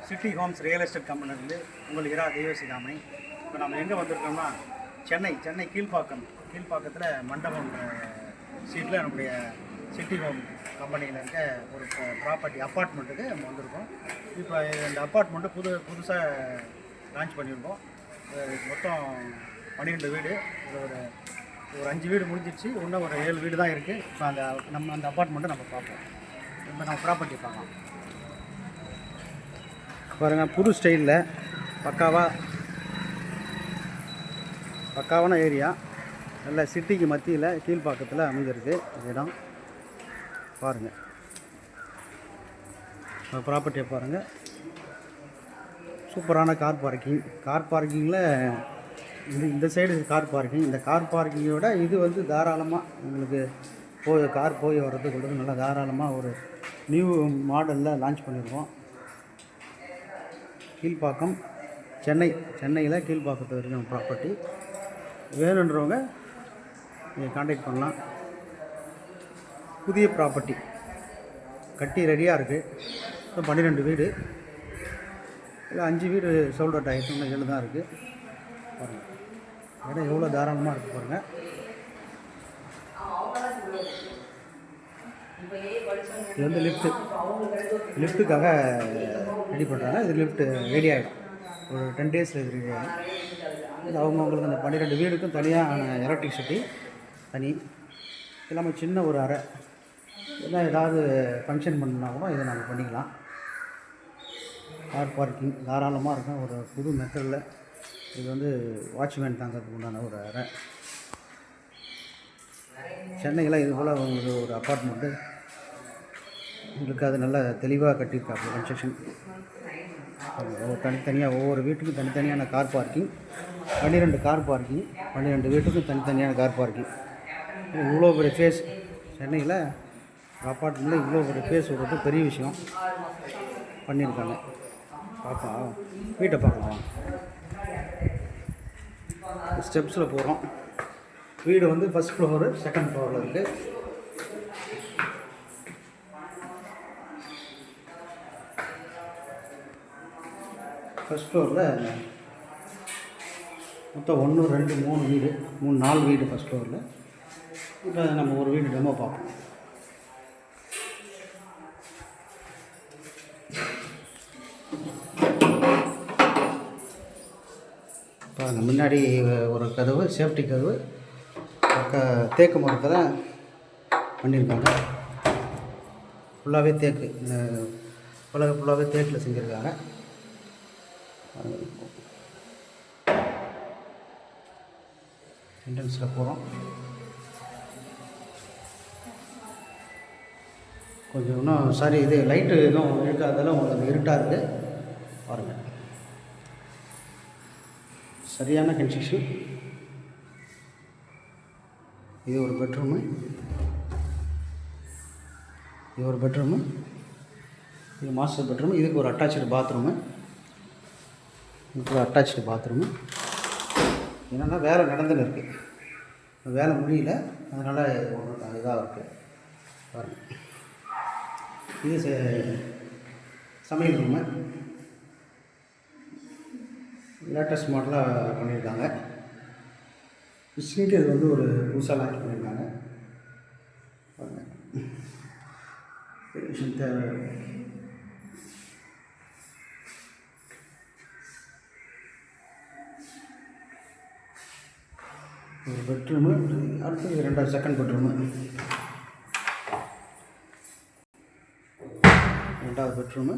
City Holmes real estate கம்பெனிலேருந்து உங்கள் இரா தெய்வசிகாமணி. இப்போ நம்ம எங்கே வந்திருக்கோம்னா சென்னை கீழ்ப்பாக்கத்தில் மண்டபம் சீட்டில் நம்முடைய சிட்டி ஹோம் கம்பெனியில் இருக்க ஒரு ப்ராப்பர்ட்டி அப்பார்ட்மெண்ட்டுக்கு நம்ம வந்திருக்கோம். இப்போ இந்த அப்பார்ட்மெண்ட்டு புதுசாக லான்ச் பண்ணியிருக்கோம். மொத்தம் 12 வீடு. ஒரு 5 வீடு முடிஞ்சிடுச்சு, இன்னும் ஒரு 7 வீடு தான் இருக்குது. இப்போ அந்த அப்பார்ட்மெண்ட்டை நம்ம பார்ப்போம். இப்போ நம்ம ப்ராப்பர்ட்டி பார்க்கலாம். பாருங்கள், புது ஸ்டைலில் பக்காவான ஏரியா, நல்ல சிட்டிக்கு மத்தியில் கீழ்ப்பாக்கத்தில் அமைஞ்சிருக்கு இடம். பாருங்கள், ப்ராப்பர்ட்டியை பாருங்கள். சூப்பரான கார் பார்க்கிங்கில் இந்த சைடு கார் பார்க்கிங். இந்த கார் பார்க்கிங்கோட இது தாராளமாக உங்களுக்கு கார் போய் வர்றதுக்கு நல்லா தாராளமாக ஒரு நியூ மாடலில் லான்ச் பண்ணியிருக்கோம். கீழ்ப்பாக்கம் சென்னையில் கீழ்ப்பாக்கத்தில் இருக்கிற ப்ராப்பர்ட்டி வேணுன்றவங்க நீங்கள் கான்டாக்ட் பண்ணலாம். புதிய ப்ராப்பர்ட்டி கட்டி ரெடியாக இருக்குது. 12 வீடு, இல்லை 5 வீடு சோல்ட் அவுட் ஆகிட்டு, இன்னும் 7 தான் இருக்குது. பாருங்கள், இடம் எவ்வளோ தாராளமாக இருக்குது பாருங்கள். இது லிஃப்ட்டுக்காக ரெடி பண்ணுறாங்க. இது லிஃப்ட்டு ரெடி ஆகிடும், ஒரு 10 டேஸில் இது ரெடி ஆகிடும். இது அவங்கவுங்களுக்கு அந்த 12 வீடுக்கும் தனியாக எலக்ட்ரிசிட்டி தனி இல்லாமல் சின்ன ஒரு அறை, இதெல்லாம் ஏதாவது ஃபங்க்ஷன் பண்ணால் கூட இதை நாங்கள் பண்ணிக்கலாம். கார் பார்க்கிங் தாராளமாக இருக்கும். ஒரு புது மெத்தடில் இது வாட்ச்மேன் தாங்கிறதுக்கு உண்டான ஒரு அறை. சென்னையில் இது போல் ஒரு அப்பார்ட்மெண்ட்டு உங்களுக்கு அது நல்லா தெளிவாக கட்டியிருக்காங்க. கன்ஸ்ட்ரக்ஷன் தனித்தனியாக ஒவ்வொரு வீட்டுக்கும் தனித்தனியான கார் பார்க்கிங். 12 கார் பார்க்கிங், 12 வீட்டுக்கும் தனித்தனியான கார் பார்க்கிங். இவ்வளோ பெரிய ஃபேஸ் சென்னையில் அப்பார்ட்மெண்ட்டில் இவ்வளோ பெரிய ஃபேஸ் விடுறது பெரிய விஷயம் பண்ணியிருக்காங்க. பார்க்கலாம், வீட்டை பார்க்கலாம். ஸ்டெப்ஸில் போகிறோம். வீடு ஃபஸ்ட் ஃப்ளோரு, செகண்ட் ஃப்ளோரில் இருக்குது. ஃபஸ்ட் ஃப்ளோரில் மொத்தம் 1 2 3 வீடு, 4 வீடு ஃபஸ்ட் ஃப்ளோரில். இப்போ நம்ம ஒரு வீடு டெமோ பார்ப்போம். பாருங்கள், முன்னாடி ஒரு கதவு, சேஃப்டி கதவு, தேக்கு மரத்தில் பண்ணியிருக்காங்க. ஃபுல்லாகவே தேக்கு, இந்த உலக ஃபுல்லாகவே தேக்கில் செஞ்சுருக்காங்க. என்ட்ரன்ஸில் போகிறோம். கொஞ்சம் இன்னும் இது லைட்டு இன்னும் இருக்காதெல்லாம் உங்களுக்கு இருட்டாக இருக்குது. பாருங்கள், சரியான கன்ஸ்ட்ரக்ஷன். இது ஒரு பெட்ரூமு, இது மாஸ்டர் பெட்ரூமு. இதுக்கு ஒரு அட்டாச்சு பாத்ரூமு. என்னென்னா வேலை நடந்துன்னு இருக்குது, வேலை முடியல, அதனால் இதாக இருக்குது. பாருங்கள், இது சமையல் ரூமு. லேட்டஸ்ட் மாடலாக பண்ணியிருக்காங்க. சிங்க் இது ஒரு புதுசாக லான்ச் பண்ணியிருக்காங்க. பாருங்கள், தேவை. ஒரு பெட்ரூமு. அடுத்தது 2வது செகண்ட் பெட்ரூமு. 2வது பெட்ரூமு.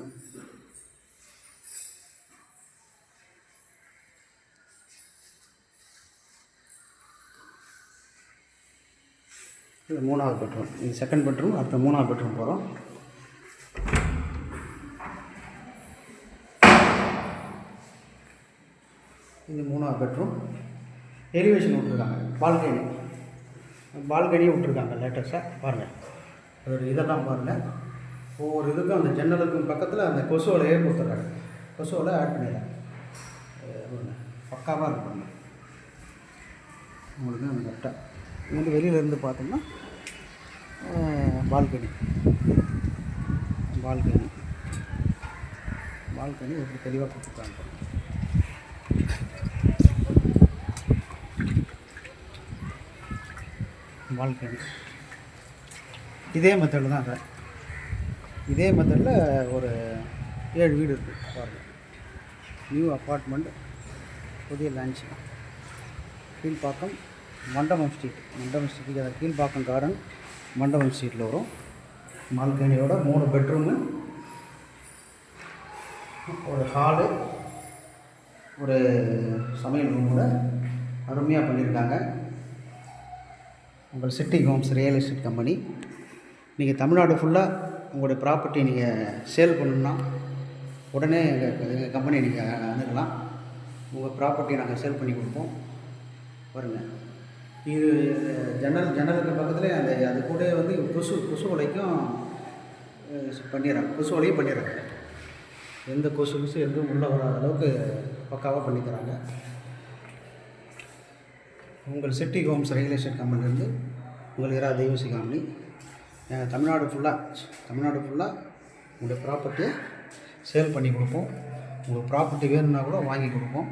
இது 3வது பெட்ரூம். இது செகண்ட் பெட்ரூம். அடுத்த 3வது பெட்ரூம் போகிறோம். இது 3வது பெட்ரூம். எலிவேஷன் விட்டுருக்காங்க, பால்கனியும் விட்டுருக்காங்க லேட்டஸ்ட்டாக. பாருங்கள், அதோட இதெல்லாம் பாருங்கள். ஒவ்வொரு இதுக்கும் அந்த ஜன்னலுக்கும் பக்கத்தில் அந்த கொசு வலையே கொடுத்துட்றாங்க. கொசு வலை ஆட் பண்ணிடுறாங்க. பக்காவாக இருப்பாங்க உங்களுக்கு. அந்த கரெக்டாக வெளியிலேருந்து பார்த்தோம்னா பால்கனி பால்கனி எப்படி தெளிவாக கொடுத்துருக்காங்க. பால்கனி இதே மெத்தடில் தான் சார். இதே மெத்தடில் ஒரு 7 வீடு இருக்குது பாருங்கள். நியூ அப்பார்ட்மெண்ட், புதிய லான்ச், கீழ்ப்பாக்கம் மண்டபம் ஸ்ட்ரீட்டுக்கு அதை கீழ்ப்பாக்கம் கார்டன் மண்டபம் ஸ்ட்ரீட்டில் வரும். பால்கனியோட 3 பெட்ரூமு, ஒரு ஹாலு, ஒரு சமையல் ரூமோட அருமையாக பண்ணியிருக்காங்க. உங்கள் city Holmes real estate company. நீங்கள் தமிழ்நாடு ஃபுல்லாக உங்களுடைய ப்ராப்பர்ட்டி நீங்கள் சேல் பண்ணணுன்னா உடனே எங்கள் கம்பெனி நீங்கள் அணுகலாம். உங்கள் ப்ராப்பர்ட்டியை நாங்கள் சேல் பண்ணி கொடுப்போம். பாருங்கள், இது ஜன்னலுக்கு பக்கத்துலேயே அது கூட வந்து கொசு வலைக்கும் பண்ணிடுறாங்க. கொசு வலையும் பண்ணிடுறாங்க. எந்த கொசு எதுவும் உள்ள வராத அளவுக்கு பக்காவாக பண்ணி தராங்க. உங்கள் சிட்டி ஹோம்ஸ் ரியல் எஸ்டேட் கம்பெனிலேருந்து உங்கள் இரா தெய்வசிகாமணி. தமிழ்நாடு ஃபுல்லாக உங்களுடைய ப்ராப்பர்ட்டியை சேல் பண்ணி கொடுப்போம். உங்களுக்கு ப்ராப்பர்ட்டி வேணும்னா கூட வாங்கி கொடுப்போம்.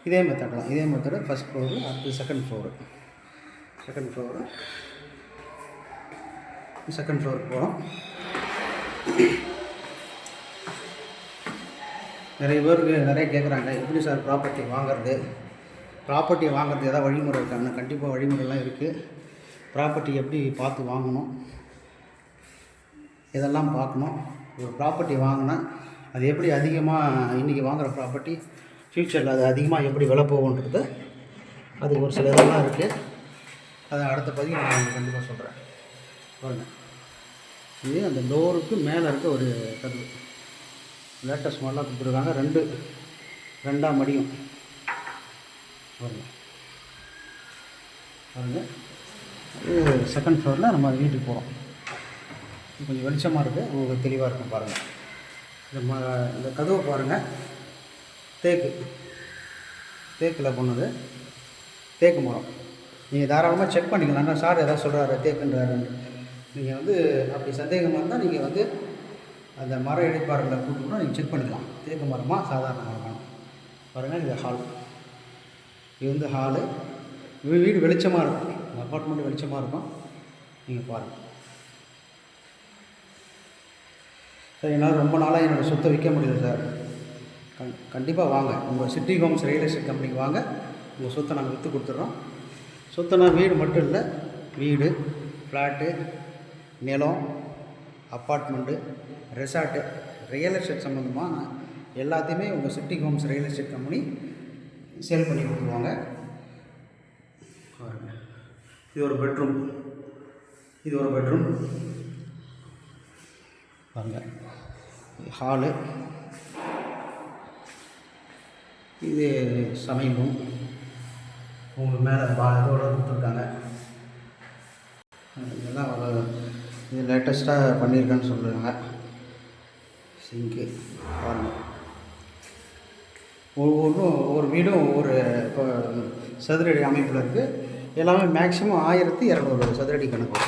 இதே மெத்தடு ஃபஸ்ட் ஃப்ளோரு, அடுத்து செகண்ட் ஃப்ளோருக்கு போகிறோம். நிறைய கேட்குறாங்க, எப்படி சார் ப்ராப்பர்ட்டி வாங்குறது ஏதாவது வழிமுறை இருக்காங்க? கண்டிப்பாக வழிமுறைலாம் இருக்குது. ப்ராப்பர்ட்டி எப்படி பார்த்து வாங்கணும், இதெல்லாம் பார்க்கணும். ஒரு ப்ராப்பர்ட்டி வாங்கினா அது எப்படி அதிகமாக இன்றைக்கி வாங்குகிற ப்ராப்பர்ட்டி ஃப்யூச்சரில் அது அதிகமாக எப்படி விலை போகுன்றது அதுக்கு ஒரு சில இதெல்லாம் இருக்குது. அதை அடுத்த பதிவு நான் உங்களுக்கு கண்டிப்பாக சொல்கிறேன். பாருங்கள், இது அந்த டோருக்கு மேலே இருக்க ஒரு கதவு லேட்டஸ்ட் மாடலாக கொடுத்துருக்காங்க. ரெண்டாம் மடியும். பாருங்கள், இது செகண்ட் ஃப்ளோரில் நம்ம வீட்டுக்கு போகிறோம். கொஞ்சம் வெளிச்சமாக இருக்குது, உங்களுக்கு தெளிவாக இருக்கும். பாருங்கள், இந்த கதவை பாருங்கள். தேக்கில் பண்ணது, தேக்கு மரம். நீங்கள் தாராளமாக செக் பண்ணிக்கலாம். சார் எதாவது சொல்கிறாரு தேக்குன்றாருன்னு. நீங்கள் வந்து அப்படி சந்தேகமாக இருந்தால் நீங்கள் வந்து அந்த மர இடிப்பாறைகளை கூட்டு கூட நீங்கள் செக் பண்ணிக்கலாம். தேக்கு மரமா சாதாரண மரமா. பாருங்கள், இது ஹால். இது வந்து ஹாலு. வீடு வெளிச்சமாக இருக்கும், அப்பார்ட்மெண்ட் வெளிச்சமாக இருக்கும். நீங்கள் பாருங்கள். சார், என்னால் ரொம்ப நாளாக என்னோடய சொத்தை விற்க முடியல சார். கண்டிப்பாக வாங்க, உங்கள் சிட்டி ஹோம்ஸ் ரியல் எஸ்டேட் கம்பெனிக்கு வாங்க. உங்கள் சொத்தை நாங்கள் விற்று கொடுத்துட்றோம். சொத்தைனா வீடு மட்டும் இல்லை, வீடு, ஃப்ளாட்டு, நிலம், அப்பார்ட்மெண்ட்டு, ரெசார்ட்டு, ரியல் எஸ்டேட் சம்மந்தமாக எல்லாத்தையுமே உங்கள் city Holmes real estate company sale பண்ணி கொடுத்துருவாங்க. இது ஒரு பெட்ரூம் பாருங்கள். ஹாலு, இது சமையல் ரூம். உங்களுக்கு மேலே இதோட கொடுத்துருக்காங்க. இதெல்லாம் இது லேட்டஸ்ட்டாக பண்ணியிருக்கான்னு சொல்லுவாங்க. சிங்க்கு பாருங்கள். ஒவ்வொரு வீடும் ஒவ்வொரு இப்போ சதுரடி அமைப்பில் இருக்குது. எல்லாமே மேக்ஸிமம் 1200 சதுரடி கணக்கு.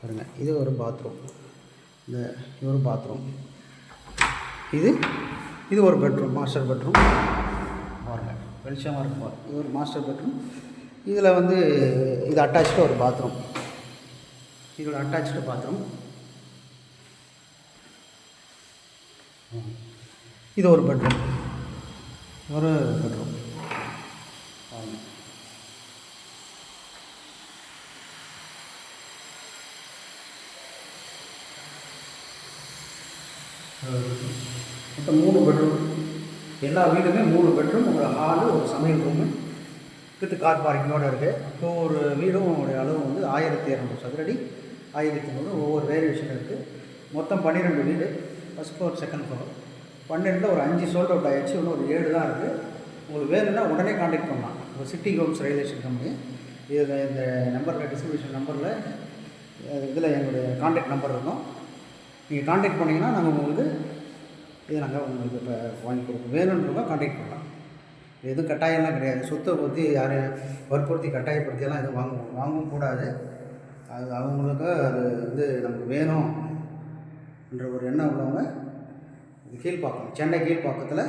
பாருங்கள், இது ஒரு பாத்ரூம். இது ஒரு பாத்ரூம். இது ஒரு பெட்ரூம், மாஸ்டர் பெட்ரூம். பாருங்கள், வெளிச்சமாக இருக்கும். இது ஒரு மாஸ்டர் பெட்ரூம். இதில் வந்து இது அட்டாச்சு ஒரு பாத்ரூம். இதோட அட்டாச்சு பாத்ரூம். இது ஒரு பெட்ரூம். மொத்தம் 3 பெட்ரூம். எல்லா வீடுமே 3 பெட்ரூம், ஒரு ஹாலு, ஒரு சமையல் ரூமு வித் கார் பார்க்கிங்கோடு இருக்குது. இப்போ ஒரு வீடும் அளவு வந்து 1200 சதுரடி, 1300. ஒவ்வொரு வேரியேஷன் இருக்குது. மொத்தம் 12 வீடு. First floor, second floor. 12ல் ஒரு 5 சோல்ட் அவுட் ஆகிடுச்சு. இன்னும் ஒரு 7 தான் இருக்குது. உங்களுக்கு வேணும்னா உடனே கான்டாக்ட் பண்ணலாம். இப்போ city Holmes real estate company. இதில் இந்த நம்பரில், டிஸ்ட்ரிபியூஷன் நம்பரில், இதில் என்னுடைய கான்டாக்ட் நம்பர் இருக்கும். நீங்கள் கான்டாக்ட் பண்ணிங்கன்னா நாங்கள் உங்களுக்கு உங்களுக்கு இப்போ வாங்கி கொடுப்போம். வேணுன்றவங்க கான்டாக்ட் பண்ணலாம். எதுவும் கட்டாயம்லாம் கிடையாது. சொத்தை பற்றி யாரையும் வற்புறுத்தி கட்டாயப்படுத்தியெல்லாம் எதுவும் வாங்கவும் கூடாது. அது அவங்களுக்கு அது வந்து நமக்கு வேணும்ன்ற ஒரு எண்ணம் உள்ளவங்க இது கீழ்ப்பாக்கம், சென்னை கீழ்ப்பாக்கத்தில்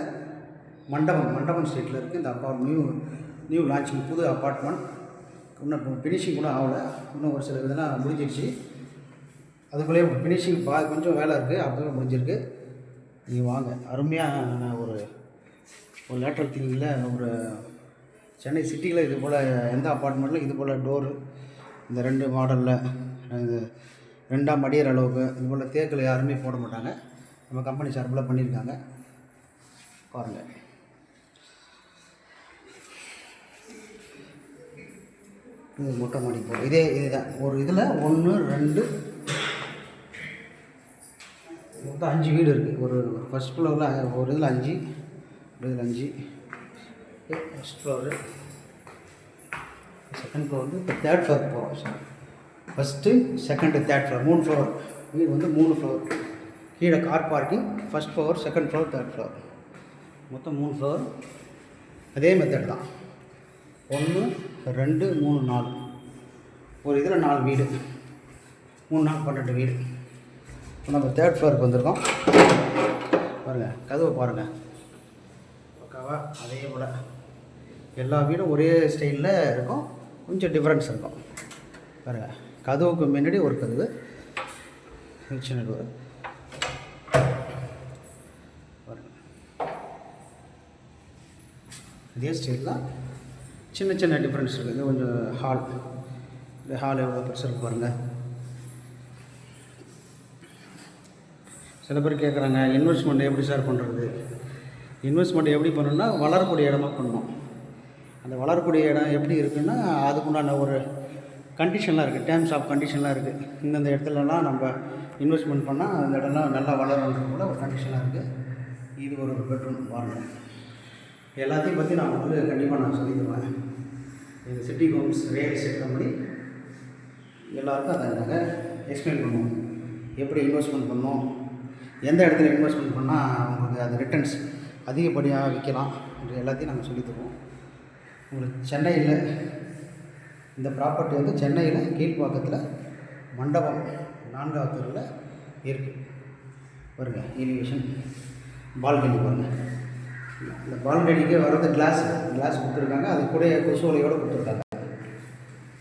மண்டபம் ஸ்ட்ரீட்டில் இருக்குது இந்த நியூ லான்ச்சிங் புது அப்பார்ட்மெண்ட். இன்னும் ஃபினிஷிங் கூட ஆகலை, இன்னும் ஒரு சில இதெல்லாம் முடிஞ்சிடுச்சு. அதுக்குள்ளேயே ஃபினிஷிங் கொஞ்சம் வேலை இருக்குது, அதுக்குள்ளே முடிஞ்சிருக்கு. நீங்கள் வாங்க, அருமையாக ஒரு லேட்டரல் திங்கிங்கில் ஒரு சென்னை சிட்டியில் இது போல் எந்த அப்பார்ட்மெண்ட்டில் இது போல் டோரு இந்த 2 மாடலில் இது 2ஆம் அடியர் அளவுக்கு இது போல் தேக்கில் யாருமே போட மாட்டாங்க. நம்ம கம்பெனி சார்பில் பண்ணியிருக்காங்க பாருங்கள். இது மொட்டை மாடி போகிறோம். இதுதான் ஒரு இதில் 1 2 மொத்தம் 5 வீடு இருக்குது. ஒரு ஃபஸ்ட் ஃப்ளோரில் ஒரு இதில் 5, ஒரு இதில் 5, ஃபஸ்ட் ஃப்ளோரு, செகண்ட் ஃப்ளோர் வந்து இப்போ 3rd ஃப்ளோர் போகிறோம். Sir first second 3rd floor 3 floor வீடு வந்து 3 ஃப்ளோர். கீழே car parking, first floor, second floor, 3rd floor, மொத்தம் 3 ஃப்ளோர். அதே மெத்தட் தான். 1 2 3 4 ஒரு இதில் 4 வீடு, 3 4 12 வீடு. இப்போ நம்ம 3rd ஃப்ளோருக்கு வந்திருக்கோம். பாருங்கள், கதவை பாருங்கள், பக்காவா அதே போல் எல்லா வீடும் ஒரே ஸ்டைலில் இருக்கும், கொஞ்சம் டிஃப்ரென்ஸ் இருக்கும். பாருங்கள், கதவுக்கு முன்னாடி ஒரு கதவு, சின்ன டோர். பாருங்கள், இதே ஸ்டைல் தான், சின்ன சின்ன டிஃப்ரென்ஸ் இருக்குது. இது கொஞ்சம் ஹால், இந்த ஹால் எவ்வளோ பெருசாக இருக்குது பாருங்கள். சில பேர் கேட்குறாங்க, இன்வெஸ்ட்மெண்ட் எப்படி சார் பண்ணுறது? இன்வெஸ்ட்மெண்ட் எப்படி பண்ணணும்னா வளரக்கூடிய இடமா பண்ணணும். அந்த வளரக்கூடிய இடம் எப்படி இருக்குன்னா அதுக்குண்டான ஒரு கண்டிஷன்லாம் இருக்குது, டேர்ம்ஸ் ஆஃப் கண்டிஷன்லாம் இருக்குது. இந்தந்த இடத்துலலாம் நம்ம இன்வெஸ்ட்மெண்ட் பண்ணால் அந்த இடம்லாம் நல்லா வளருன்றது கூட ஒரு கண்டிஷனாக இருக்குது. இது ஒரு பெட்ரூம் பாருங்கள். எல்லாத்தையும் பற்றி நான் உங்களுக்கு கண்டிப்பாக நான் சொல்லி தருவேன். இந்த city Holmes real estate company எல்லாருக்கும் அதை நாங்கள் எக்ஸ்பிளைன் பண்ணுவோம். எப்படி இன்வெஸ்ட்மெண்ட் பண்ணணும், எந்த இடத்துல இன்வெஸ்ட்மெண்ட் பண்ணால் உங்களுக்கு அது ரிட்டர்ன்ஸ் அதிகப்படியாக விற்கலாம், இது எல்லாத்தையும் நாங்கள் சொல்லி தருவோம். உங்களுக்கு சென்னையில் இந்த ப்ராப்பர்ட்டி வந்து சென்னையில் கீழ்ப்பாக்கத்தில் மண்டபம் 4வது தெருவில் இருக்குது. பாருங்கள், எலிவேஷன் பால்கனி பாருங்கள். இந்த பால்கனிக்கு வர்றது கிளாஸ் கொடுத்துருக்காங்க, அது கூட கொசுவலையோடு கொடுத்துருக்காங்க.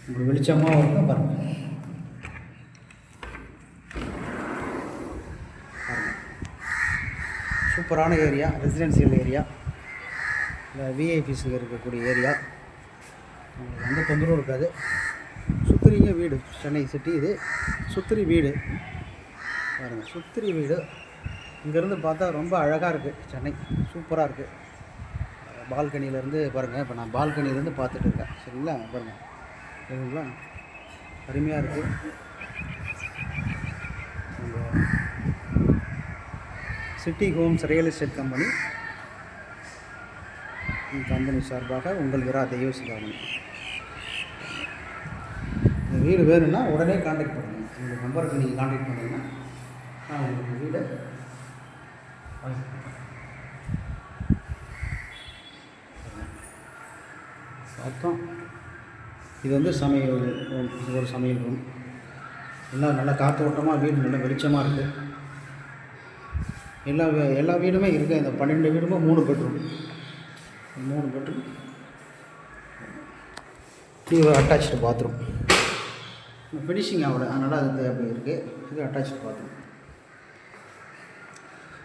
உங்களுக்கு வெளிச்சமாக இருக்கும் பாருங்கள். சூப்பரான ஏரியா, ரெசிடென்சியல் ஏரியா, இல்லை விஐபிஸுக்கு இருக்கக்கூடிய ஏரியா. உங்களுக்கு எந்த தொந்தரவும் இருக்காது. சுத்திரிங்க வீடு, சென்னை சிட்டி இது சுத்திரி வீடு பாருங்கள். சுத்திரி வீடு இங்கேருந்து பார்த்தா ரொம்ப அழகாக இருக்குது. சென்னை சூப்பராக இருக்குது. பால்கனியிலேருந்து பாருங்கள், இப்போ நான் பால்கனியிலேருந்து பார்த்துட்டு இருக்கேன். சரிங்களா, பாருங்கள், சரிங்களா, அருமையாக இருக்குது. City Holmes real estate company சார்பாக உங்கள் இரா தெய்வசிகாமணி. இந்த வீடு வேணும்னா உடனே கான்டாக்ட் பண்ணுங்கள். இந்த நம்பருக்கு நீங்கள் கான்டாக்ட் பண்ணிங்கன்னா நான் உங்களுக்கு வீடை பார்த்தோம். இது வந்து சமையல் ரூம், இது ஒரு சமையல் ரூம். எல்லாம் நல்லா காற்றோட்டமாக, வீடு நல்லா வெளிச்சமாக இருக்குது. எல்லா வீடுமே இருக்குது. இந்த 12 வீடுமே 3 பெட்ரூம், 3 பெட்ரூம், இது அட்டாச்சு பாத்ரூம். ஃபினிஷிங் ஆகலை, அதனால் அது அப்படி இருக்குது. இது அட்டாச்சு பாத்ரூம்.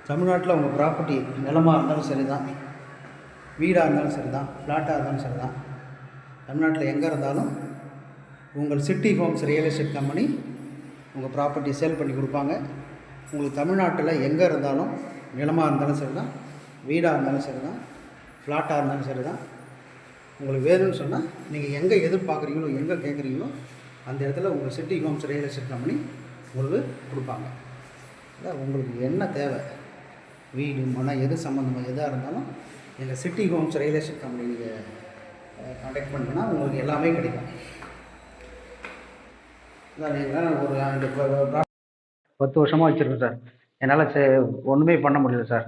தமிழ்நாட்டில் உங்கள் ப்ராப்பர்ட்டி நிலமாக இருந்தாலும் சரி தான், வீடாக இருந்தாலும் சரி தான், ஃப்ளாட்டாக இருந்தாலும் சரி தான், தமிழ்நாட்டில் எங்கே இருந்தாலும் உங்கள் city Holmes real estate company உங்கள் ப்ராப்பர்ட்டி சேல் பண்ணி கொடுப்பாங்க. உங்களுக்கு தமிழ்நாட்டில் எங்கே இருந்தாலும் நிலமாக இருந்தாலும் சரி தான், வீடாக இருந்தாலும் சரி தான், ஃப்ளாட்டாக இருந்தாலும் சரி தான், உங்களுக்கு வேணும்னு சொன்னால் நீங்கள் எங்கே எதிர்பார்க்குறீங்களோ, எங்கே கேட்குறீங்களோ அந்த இடத்துல உங்கள் city Holmes real estate company உங்களுக்கு கொடுப்பாங்க. இல்லை உங்களுக்கு என்ன தேவை, வீடு மனை எது சம்மந்தமாக எதாக இருந்தாலும் எங்கள் city Holmes real estate company நீங்கள் கான்டாக்ட் பண்ணிங்கன்னா உங்களுக்கு எல்லாமே கிடைக்கும். அதான் நீங்கள் ஒரு 10 வருஷமாக வச்சுருக்கேன் சார். என்னால் ஒன்றுமே பண்ண முடியல சார்.